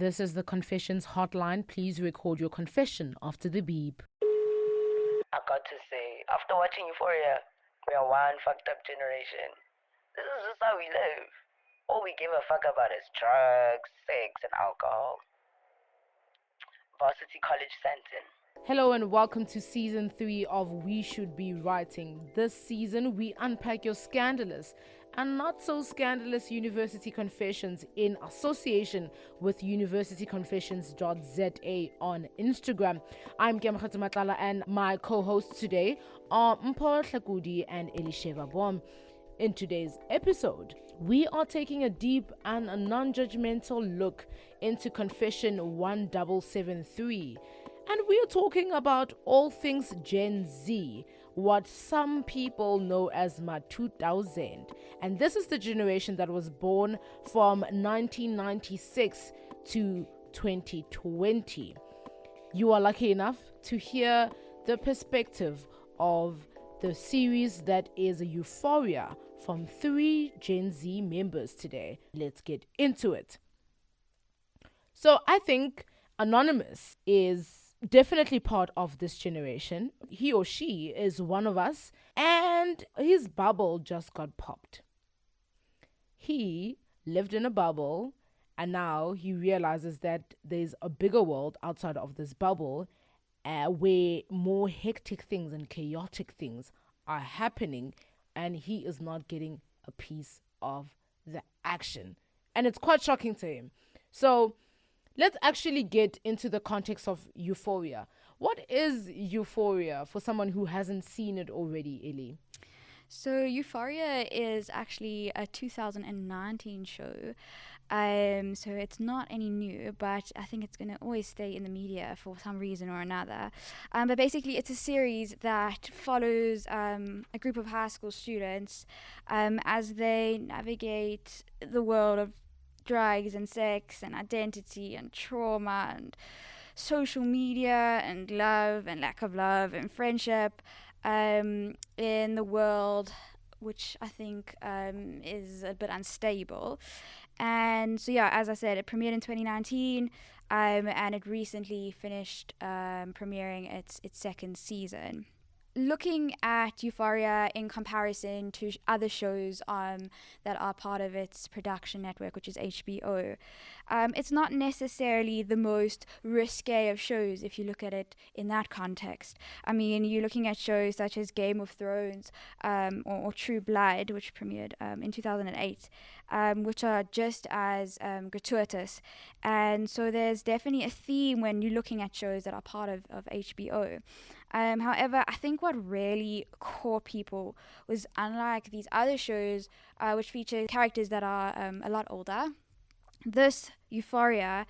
This is the Confessions Hotline. Please record your confession after the beep. I got to say, after watching Euphoria, we are one fucked up generation. This is just how we live. All we give a fuck about is drugs, sex, and alcohol. Varsity College Santon. Hello and welcome to season 3 of We Should Be Writing. This season, we unpack your scandalous and not so scandalous university confessions in association with universityconfessions.za on Instagram. I'm Keamogetswe Matlala, and my co-hosts today are Mpho Hlakudi and Elishevah Bome. In today's episode, we are taking a deep and a non-judgmental look into Confession 1773. And we are talking about all things Gen Z, what some people know as Ma 2000. And this is the generation that was born from 1996 to 2020. You are lucky enough to hear the perspective of the series that is Euphoria from 3 Gen Z members today. Let's get into it. So I think Anonymous is definitely part of this generation. He or she is one of us, and his bubble just got popped. He lived in a bubble, and now he realizes that there's a bigger world outside of this bubble, where more hectic things and chaotic things are happening, and he is not getting a piece of the action. And it's quite shocking to him. So let's actually get into the context of Euphoria. What is Euphoria for someone who hasn't seen it already, Ellie? So Euphoria is actually a 2019 show. So it's not any new, but I think it's going to always stay in the media for some reason or another. But basically, it's a series that follows a group of high school students as they navigate the world of drugs and sex and identity and trauma and social media and love and lack of love and friendship in the world, which I think is a bit unstable. And so, yeah, as I said, it premiered in 2019 and it recently finished premiering its second season. Looking at Euphoria in comparison to other shows that are part of its production network, which is HBO, it's not necessarily the most risque of shows if you look at it in that context. I mean, you're looking at shows such as Game of Thrones or True Blood, which premiered in 2008, which are just as gratuitous. And so there's definitely a theme when you're looking at shows that are part of HBO. However, I think what really caught people was, unlike these other shows, which feature characters that are a lot older, this Euphoria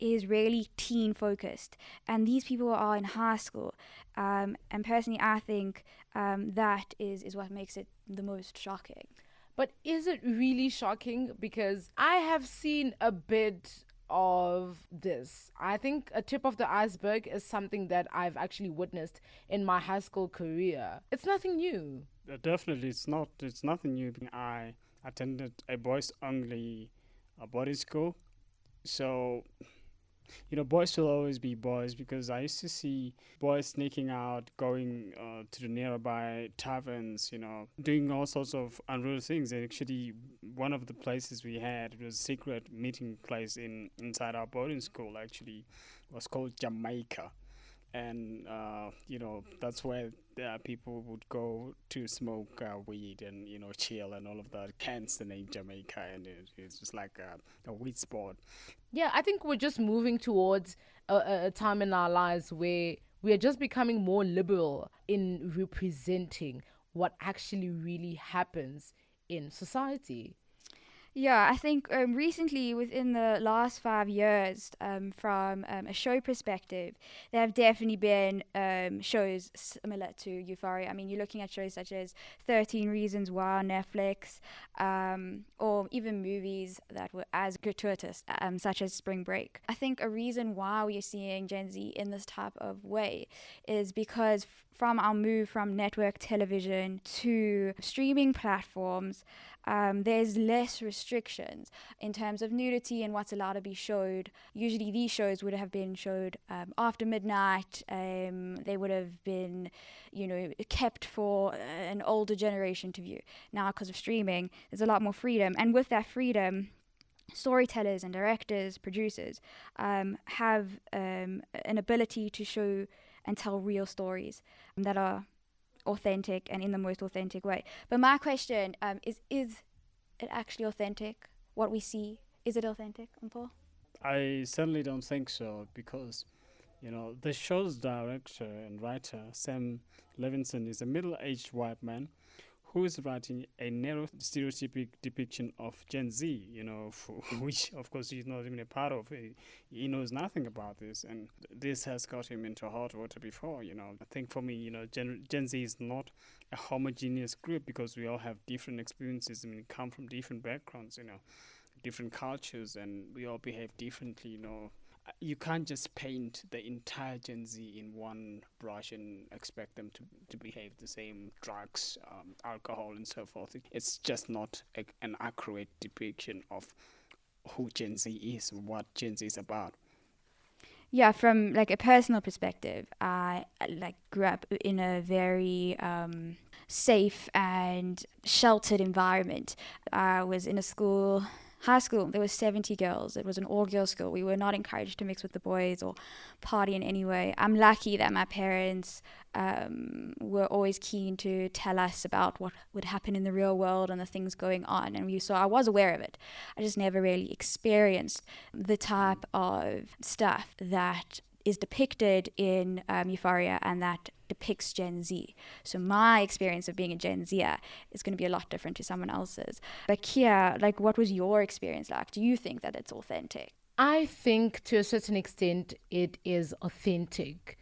is really teen focused, and these people are in high school. And personally, I think that is what makes it the most shocking. But is it really shocking? Because I have seen a bit of this. I think a tip of the iceberg is something that I've actually witnessed in my high school career. It's nothing new. Definitely, it's nothing new. I attended a boys only boarding school, so boys will always be boys, because I used to see boys sneaking out, going to the nearby taverns, doing all sorts of unruly things. And actually, one of the places we had, it was a secret meeting place inside our boarding school, actually, was called Jamaica. And, that's where people would go to smoke weed and, chill and all of that. Hence the name Jamaica, and it's just like a weed spot. Yeah, I think we're just moving towards a time in our lives where we are just becoming more liberal in representing what actually really happens in society. Yeah, I think recently, within the last 5 years, from a show perspective, there have definitely been shows similar to Euphoria. I mean, you're looking at shows such as 13 Reasons Why on Netflix, or even movies that were as gratuitous, such as Spring Break. I think a reason why we are seeing Gen Z in this type of way is because from our move from network television to streaming platforms, there's less restrictions in terms of nudity and what's allowed to be showed. Usually these shows would have been showed after midnight. They would have been, kept for an older generation to view. Now, because of streaming, there's a lot more freedom. And with that freedom, storytellers and directors, producers have an ability to show and tell real stories that are authentic and in the most authentic way. But my question is it actually authentic? What we see, is it authentic, Mpho? I certainly don't think so, because the show's director and writer, Sam Levinson, is a middle-aged white man who is writing a narrow stereotypic depiction of Gen Z, which of course he's not even a part of. He knows nothing about this, and this has got him into hot water before. I think for me, Gen Z is not a homogeneous group, because we all have different experiences. We come from different backgrounds, different cultures, and we all behave differently. You can't just paint the entire Gen Z in one brush and expect them to behave the same: drugs, alcohol, and so forth. It's just not an accurate depiction of who Gen Z is, what Gen Z is about. Yeah, from a personal perspective, I grew up in a very safe and sheltered environment. I was in a high school. There were 70 girls. It was an all-girls school. We were not encouraged to mix with the boys or party in any way. I'm lucky that my parents were always keen to tell us about what would happen in the real world and the things going on. And so I was aware of it. I just never really experienced the type of stuff that is depicted in Euphoria and that depicts Gen Z. So my experience of being a Gen Zer is going to be a lot different to someone else's. But Kia, what was your experience like? Do you think that it's authentic? I think to a certain extent it is authentic,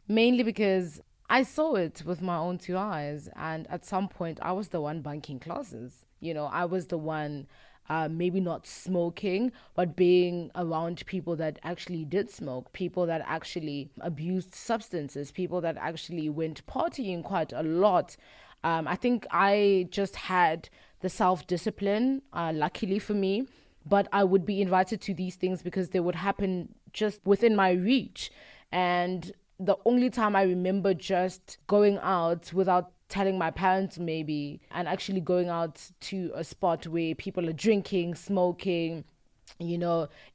mainly because I saw it with my own two eyes, and at some point I was the one bunking classes. I was the one maybe not smoking, but being around people that actually did smoke, people that actually abused substances, people that actually went partying quite a lot. I think I just had the self-discipline, luckily for me, but I would be invited to these things because they would happen just within my reach. And the only time I remember just going out without telling my parents maybe, and actually going out to a spot where people are drinking, smoking,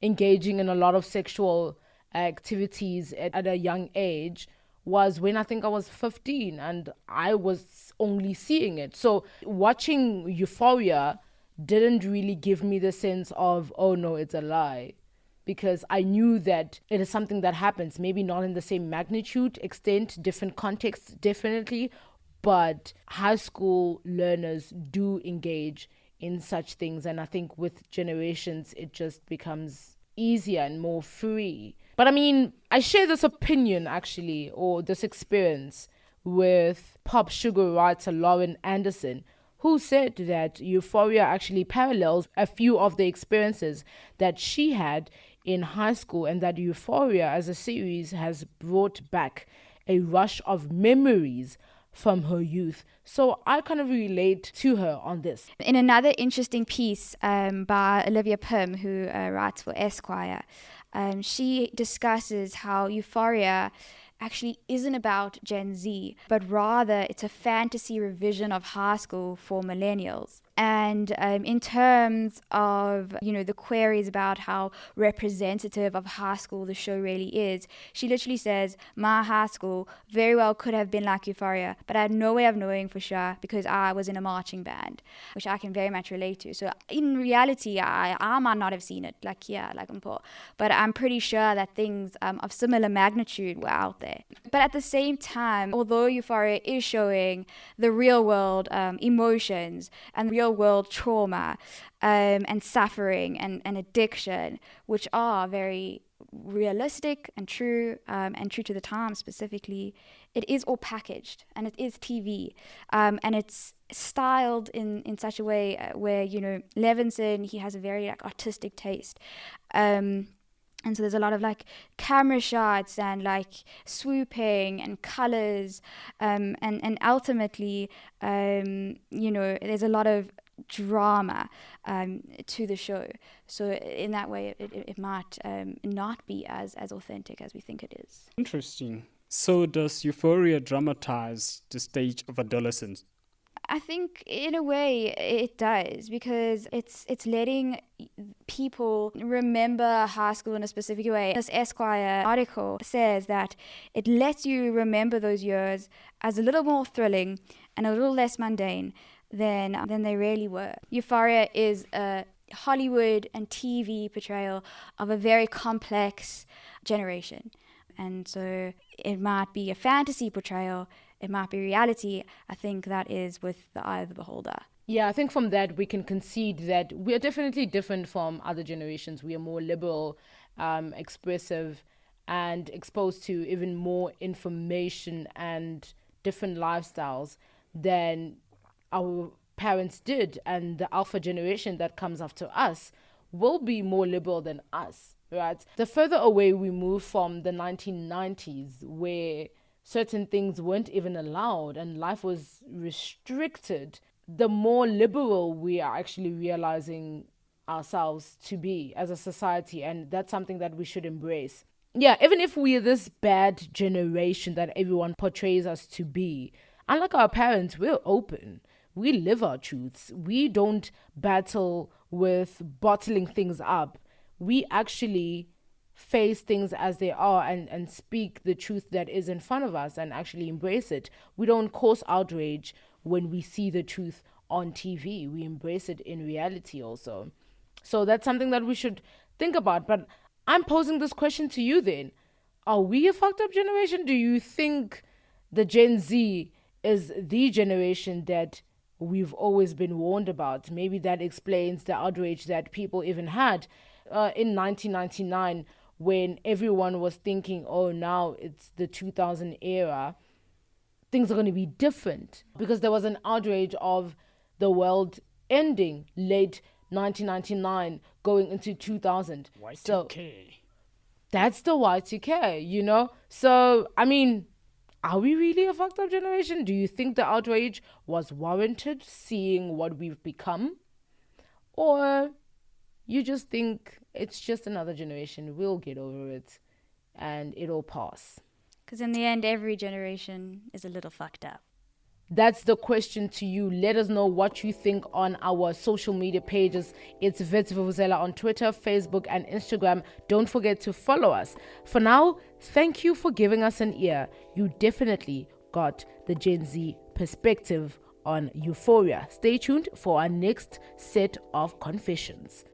engaging in a lot of sexual activities at a young age, was when I think I was 15 and I was only seeing it. So watching Euphoria didn't really give me the sense of, oh no, it's a lie. Because I knew that it is something that happens, maybe not in the same magnitude, extent, different contexts, definitely, but high school learners do engage in such things. And I think with generations, it just becomes easier and more free. But I share this opinion actually, or this experience with pop sugar writer Lauren Anderson, who said that Euphoria actually parallels a few of the experiences that she had in high school, and that Euphoria as a series has brought back a rush of memories from her youth. So I kind of relate to her on this. In another interesting piece by Olivia Pym, who writes for Esquire, she discusses how Euphoria actually isn't about Gen Z, but rather it's a fantasy revision of high school for millennials. And in terms of, the queries about how representative of high school the show really is, she literally says, my high school very well could have been like Euphoria, but I had no way of knowing for sure because I was in a marching band, which I can very much relate to. So in reality, I might not have seen it like Mpho, but I'm pretty sure that things of similar magnitude were out there. But at the same time, although Euphoria is showing the real world emotions and real world trauma and suffering and addiction, which are very realistic and true to the time specifically, it is all packaged and it is TV, and it's styled in such a way where Levinson, he has a very artistic taste, and so there's a lot of camera shots and swooping and colors, and ultimately there's a lot of drama to the show. So in that way, it might not be as authentic as we think it is. Interesting. So does Euphoria dramatize the stage of adolescence? I think in a way it does, because it's letting people remember high school in a specific way. This Esquire article says that it lets you remember those years as a little more thrilling and a little less mundane than they really were. Euphoria is a Hollywood and TV portrayal of a very complex generation. And so it might be a fantasy portrayal, it might be reality. I think that is with the eye of the beholder. Yeah, I think from that we can concede that we are definitely different from other generations. We are more liberal, expressive, and exposed to even more information and different lifestyles than our parents did. And the alpha generation that comes after us will be more liberal than us, right? The further away we move from the 1990s, where certain things weren't even allowed and life was restricted, the more liberal we are actually realizing ourselves to be as a society. And that's something that we should embrace. Yeah, even if we are this bad generation that everyone portrays us to be, unlike our parents, we're open. We live our truths. We don't battle with bottling things up. We actually face things as they are and speak the truth that is in front of us and actually embrace it. We don't cause outrage when we see the truth on TV. We embrace it in reality also. So that's something that we should think about. But I'm posing this question to you then. Are we a fucked up generation? Do you think the Gen Z is the generation that we've always been warned about? Maybe that explains the outrage that people even had in 1999, when everyone was thinking, oh, now it's the 2000 era, things are going to be different, because there was an outrage of the world ending late 1999 going into 2000. Y2K. So that's the Y2K, you know? So, I mean, are we really a fucked up generation? Do you think the outrage was warranted, seeing what we've become? Or you just think it's just another generation, we'll get over it and it'll pass? Because in the end, every generation is a little fucked up. That's the question to you. Let us know what you think on our social media pages. It's Vetsvuvuzela on Twitter, Facebook, and Instagram. Don't forget to follow us. For now, thank you for giving us an ear. You definitely got the Gen Z perspective on Euphoria. Stay tuned for our next set of confessions.